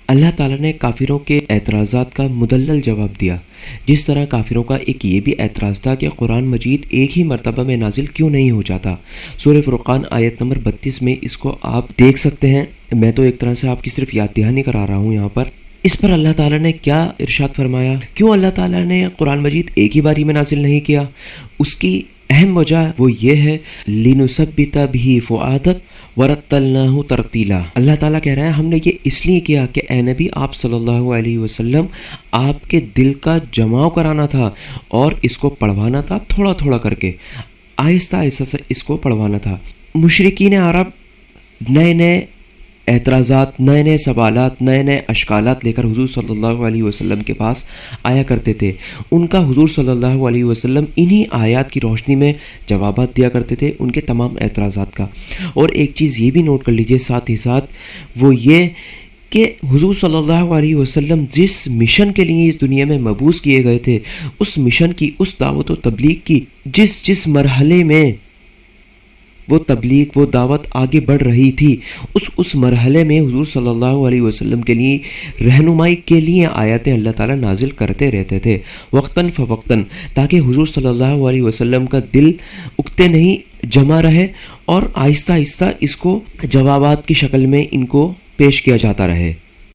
اللہ تعالیٰ نے کافروں کے اعتراضات کا مدلل جواب دیا، جس طرح کافروں کا ایک یہ بھی اعتراض تھا کہ قرآن مجید ایک ہی مرتبہ میں نازل کیوں نہیں ہو جاتا۔ سورہ فرقان آیت نمبر 32 میں اس کو آپ دیکھ سکتے ہیں، میں تو ایک طرح سے آپ کی صرف یاد دہانی کرا رہا ہوں یہاں پر۔ اس پر اللہ تعالیٰ نے کیا ارشاد فرمایا؟ کیوں اللہ تعالیٰ نے قرآن مجید ایک ہی باری میں نازل نہیں کیا؟ اس کی اہم وجہ وہ یہ ہے لِنُثَبِّتَ بِهِ فُؤَادَكَ وَرَتَّلْنَاهُ تَرْتِيلًا۔ اللہ تعالیٰ کہہ رہے ہیں ہم نے یہ اس لیے کیا کہ اے نبی آپ صلی اللہ علیہ وسلم آپ کے دل کا جماؤ کرانا تھا اور اس کو پڑھوانا تھا تھوڑا تھوڑا کر کے، آہستہ آہستہ سے اس کو پڑھوانا تھا۔ مشرکین عرب نئے نئے اعتراضات، نئے نئے سوالات، نئے نئے اشکالات لے کر حضور صلی اللہ علیہ وسلم کے پاس آیا کرتے تھے۔ ان کا حضور صلی اللہ علیہ وسلم انہی آیات کی روشنی میں جوابات دیا کرتے تھے ان کے تمام اعتراضات کا۔ اور ایک چیز یہ بھی نوٹ کر لیجئے ساتھ ہی ساتھ، وہ یہ کہ حضور صلی اللہ علیہ وسلم جس مشن کے لیے اس دنیا میں مبعوث کیے گئے تھے، اس مشن کی، اس دعوت و تبلیغ کی جس مرحلے میں وہ تبلیغ، وہ دعوت آگے بڑھ رہی تھی، اس مرحلے میں حضور صلی اللہ علیہ وسلم کے لیے رہنمائی کے لیے آیاتیں اللہ تعالیٰ نازل کرتے رہتے تھے وقتاً فوقتاً، تاکہ حضور صلی اللہ علیہ وسلم کا دل اکتے نہیں، جمع رہے، اور آہستہ آہستہ اس کو جوابات کی شکل میں ان کو پیش کیا جاتا رہے۔